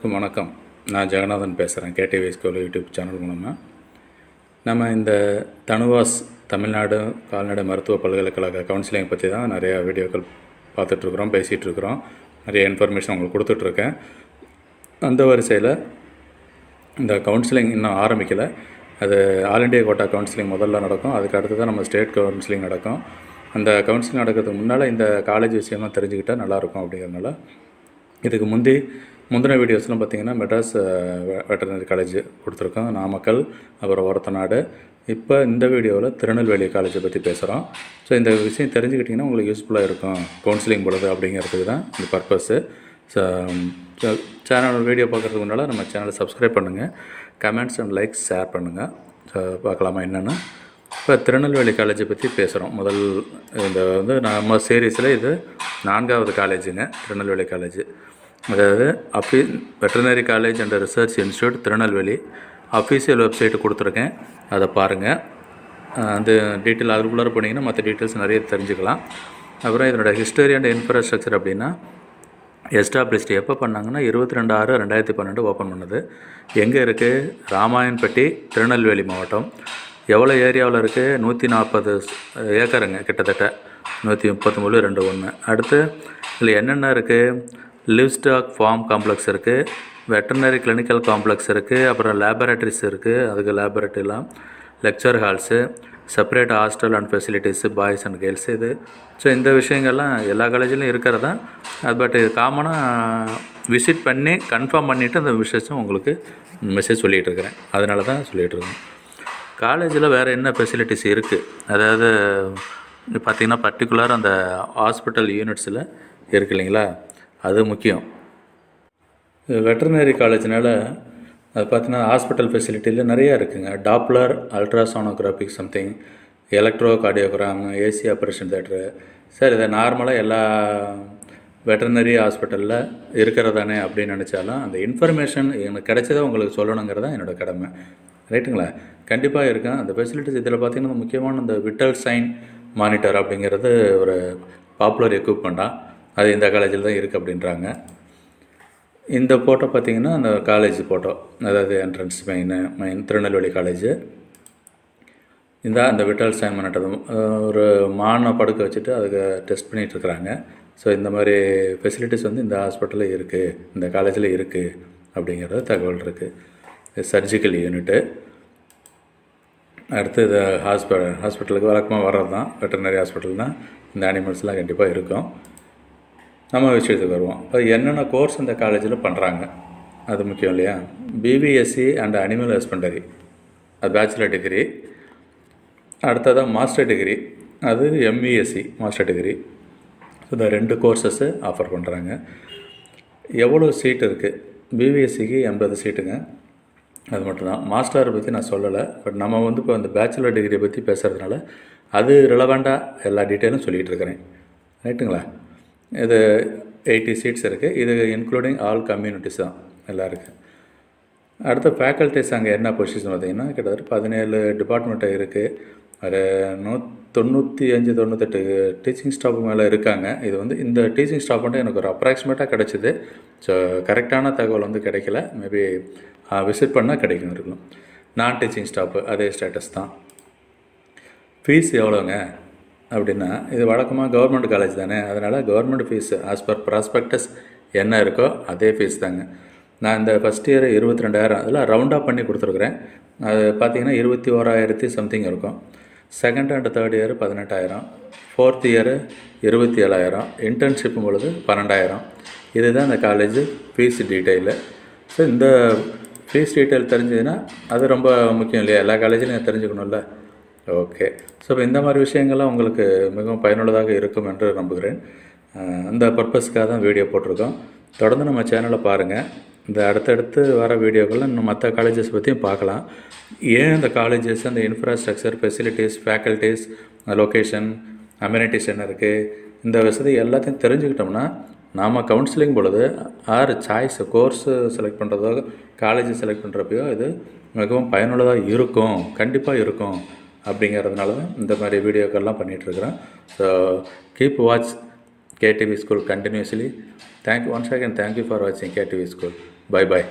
வணக்கம். நான் ஜெகநாதன் பேசுகிறேன். கேடிவி ஸ்கூல் யூடியூப் சேனல் மூலமாக நம்ம இந்த தனுவாஸ் தமிழ்நாடு கால்நடை மருத்துவ பல்கலைக்கழக கவுன்சிலிங் பற்றி தான் நிறையா வீடியோக்கள் பார்த்துட்ருக்குறோம், பேசிகிட்ருக்குறோம். நிறைய இன்ஃபர்மேஷன் உங்களுக்கு கொடுத்துட்ருக்கேன். அந்த வரிசையில் இந்த கவுன்சிலிங் இன்னும் ஆரம்பிக்கலை. அது ஆல் இண்டியா கோட்டா கவுன்சிலிங் முதல்ல நடக்கும். அதுக்கு அடுத்து தான் நம்ம ஸ்டேட் கவுன்சிலிங் நடக்கும். அந்த கவுன்சிலிங் நடக்கிறதுக்கு முன்னால் இந்த காலேஜ் விஷயம்லாம் தெரிஞ்சுக்கிட்டால் நல்லாயிருக்கும். அப்படிங்கிறதுனால இதுக்கு முந்தின வீடியோஸ்லாம் பார்த்திங்கன்னா மெட்ராஸ் வெட்டர்னரி காலேஜ் கொடுத்துருக்கோம், நாமக்கல், அப்புறம் ஒரத்தநாடு. இப்போ இந்த வீடியோவில் திருநெல்வேலி காலேஜை பற்றி பேசுகிறோம். ஸோ இந்த விஷயம் தெரிஞ்சுக்கிட்டிங்கன்னா உங்களுக்கு யூஸ்ஃபுல்லாக இருக்கும் கவுன்சிலிங் பொழுது அப்படிங்கிறதுக்கு தான் இந்த பர்பஸ்ஸு. ஸோ சேனல் வீடியோ பார்க்குறதுக்கு முன்னால் நம்ம சேனலை சப்ஸ்கிரைப் பண்ணுங்கள், கமெண்ட்ஸ் அண்ட் லைக்ஸ் ஷேர் பண்ணுங்கள். ஸோ பார்க்கலாமா என்னென்னு. இப்போ திருநெல்வேலி காலேஜை பற்றி பேசுகிறோம். இந்த நம்ம சீரீஸில் இது 4வது காலேஜுங்க, திருநெல்வேலி காலேஜ். அதாவது veterinary college and research institute Tirunelveli official website கொடுத்துருக்கேன், அதை பாருங்கள். அந்த டீட்டெயில் அதுக்குள்ளார போனீங்கன்னா மற்ற டீட்டெயில்ஸ் நிறைய தெரிஞ்சுக்கலாம். அப்புறம் இதனோட ஹிஸ்டரி அண்ட் இன்ஃப்ராஸ்ட்ரக்சர் அப்படின்னா எஸ்டாப்ளிஷ்டு எப்போ பண்ணாங்கன்னா 22/6/2012 ஓப்பன் பண்ணுது. எங்கே இருக்குது? ராமாயண்பட்டி, திருநெல்வேலி மாவட்டம். எவ்வளோ ஏரியாவில் இருக்குது? 140 ஏக்கருங்க, கிட்டத்தட்ட 133.21. அடுத்து இதில் என்னென்ன இருக்குது? லிவ்ஸ்டாக் ஃபார்ம் காம்ப்ளெக்ஸ் இருக்குது, வெட்டர்னரி கிளினிக்கல் காம்ப்ளெக்ஸ் இருக்குது, அப்புறம் லேபரேட்டரிஸ் இருக்குது, அதுக்கு லேபரேட்டரிலாம், lecture halls, separate hostel and facilities, boys and girls. இது ஸோ இந்த விஷயங்கள்லாம் எல்லா காலேஜ்லையும் இருக்கிறதா. பட் இது காமனாக விசிட் பண்ணி கன்ஃபார்ம் பண்ணிவிட்டு அந்த விஷயம் உங்களுக்கு மெசேஜ் சொல்லிகிட்டு இருக்கிறேன். அதனால தான் சொல்லிகிட்ருக்கேன். காலேஜில் வேறு என்ன ஃபெசிலிட்டிஸ் இருக்குது, அதாவது பார்த்திங்கன்னா பர்டிகுலர் அந்த ஹாஸ்பிட்டல் யூனிட்ஸில் இருக்குது இல்லைங்களா, அது முக்கியம். வெட்டர்னரி காலேஜினால் அது பார்த்திங்கன்னா ஹாஸ்பிட்டல் ஃபெசிலிட்டியில் நிறையா இருக்குதுங்க. Doppler, ultrasonographic something, electro cardiogram, AC operation theatre. Sir இதை நார்மலாக எல்லா வெட்டர்னரி ஹாஸ்பிட்டலில் இருக்கிறதானே அப்படின்னு நினச்சாலும் அந்த இன்ஃபர்மேஷன் எனக்கு கிடைச்சதை உங்களுக்கு சொல்லணுங்கிறது தான் என்னோடய கடமை, ரைட்டுங்களா? கண்டிப்பாக இருக்கேன். அந்த ஃபெசிலிட்டிஸ் இதில் பார்த்திங்கன்னா முக்கியமான இந்த விட்டல் சைன் மானிட்டர் அப்படிங்கிறது ஒரு பாப்புலர் எக்யூப்மெண்ட்டாக, அது இந்த காலேஜில் தான் இருக்குது அப்படின்றாங்க. இந்த ஃபோட்டோ பார்த்திங்கன்னா அந்த காலேஜ் ஃபோட்டோ, அதாவது என்ட்ரன்ஸ் மெயின் திருநெல்வேலி காலேஜு. அந்த விட்டல் சைன் மானிட்டர் ஒரு மானை படுக்க வச்சுட்டு அதுக்கு டெஸ்ட் பண்ணிகிட்ருக்குறாங்க. ஸோ இந்த மாதிரி ஃபெசிலிட்டிஸ் இந்த ஹாஸ்பிட்டலில் இருக்குது, இந்த காலேஜில் இருக்குது அப்படிங்கிறது தகவல் இருக்குது. Surgical unit. அடுத்து இது ஹாஸ்பிட்டலுக்கு வழக்கமாக வர்றது தான், வெட்டர்னரி ஹாஸ்பிட்டல் தான். இந்த அனிமல்ஸ்லாம் கண்டிப்பாக இருக்கும். நம்ம விஷயத்துக்கு வருவோம். இப்போ என்னென்ன கோர்ஸ் இந்த காலேஜில் பண்ணுறாங்க அது முக்கியம் இல்லையா? பிபிஎஸ்சி அண்ட் அனிமல் ஹஸ்பண்டரி, அது பேச்சுலர் டிகிரி. அடுத்ததாக மாஸ்டர் டிகிரி, அது எம்இஎஸ்சி மாஸ்டர் டிகிரி. இந்த 2 கோர்சஸ்ஸு ஆஃபர் பண்ணுறாங்க. எவ்வளோ சீட் இருக்குது? பிபிஎஸ்சிக்கு 80 சீட்டுங்க, அது மட்டும்தான். மாஸ்டரை பற்றி நான் சொல்லலை. பட் நம்ம இப்போ அந்த பேச்சுலர் டிகிரியை பற்றி பேசுகிறதுனால அது ரிலவெண்ட்டாக எல்லா டீட்டெயிலும் சொல்லிகிட்டு இருக்கிறேன், ரைட்டுங்களா? இது 80 சீட்ஸ் இருக்குது. இது இன்க்ளூடிங் ஆல் கம்யூனிட்டிஸ் தான் எல்லாம் இருக்குது. அடுத்த ஃபேக்கல்ட்டிஸ் அங்கே என்ன பொசிஷன் பார்த்திங்கன்னா கிட்டத்தட்ட 17 டிபார்ட்மெண்ட்டு இருக்குது. ஒரு 95-98 டீச்சிங் ஸ்டாஃப் மேலே இருக்காங்க. இது இந்த டீச்சிங் ஸ்டாஃப் எனக்கு ஒரு அப்ராக்சிமேட்டாக கிடச்சிது. ஸோ கரெக்டான தகவல் கிடைக்கல, மேபி விசிட் பண்ணால் இருக்கும். நான் டீச்சிங் ஸ்டாஃபு அதே ஸ்டேட்டஸ் தான். ஃபீஸ் எவ்வளோங்க அப்படின்னா, இது வழக்கமாக கவர்மெண்ட் காலேஜ் தானே, அதனால் government fees as per prospectus என்ன இருக்கோ அதே ஃபீஸ் தாங்க. நான் இந்த ஃபஸ்ட் இயர் 22,000 அதில் ரவுண்டாக பண்ணி கொடுத்துருக்குறேன். அது பார்த்திங்கன்னா 21,000 சம்திங் இருக்கும். Second and third year 18,000, fourth year 27,000, இன்டர்ன்ஷிப்பும் பொழுது 12,000. இதுதான் இந்த காலேஜ் ஃபீஸ் டீட்டெயிலு. ஸோ இந்த ஃபீஸ் டீட்டெயில் தெரிஞ்சதுன்னா அது ரொம்ப முக்கியம் இல்லையா? எல்லா காலேஜிலும் தெரிஞ்சுக்கணும்ல. ஓகே. ஸோ இப்போ இந்த மாதிரி விஷயங்கள்லாம் உங்களுக்கு மிகவும் பயனுள்ளதாக இருக்கும் என்று நம்புகிறேன். அந்த பர்பஸ்க்காக தான் வீடியோ போட்டிருக்கோம். தொடர்ந்து நம்ம சேனலை பாருங்கள். இந்த அடுத்தடுத்து வர வீடியோக்களில் இன்னும் மற்ற காலேஜஸ் பற்றியும் பார்க்கலாம். ஏன் இந்த காலேஜஸ், அந்த infrastructure, facilities, faculties, location, amenities என்ன இருக்குது, இந்த வசதி எல்லாத்தையும் தெரிஞ்சுக்கிட்டோம்னா நாம் கவுன்சிலிங் பொழுது சாய்ஸ் கோர்ஸு செலக்ட் பண்ணுறதோ காலேஜ் செலக்ட் பண்ணுறப்பையோ இது மிகவும் பயனுள்ளதாக இருக்கும், கண்டிப்பாக இருக்கும். அப்படிங்கிறதுனால தான் இந்த மாதிரி வீடியோக்கள்லாம் பண்ணிகிட்ருக்குறேன். So keep watch KTV School continuously. Once again, thank you for watching KTV School. Bye bye.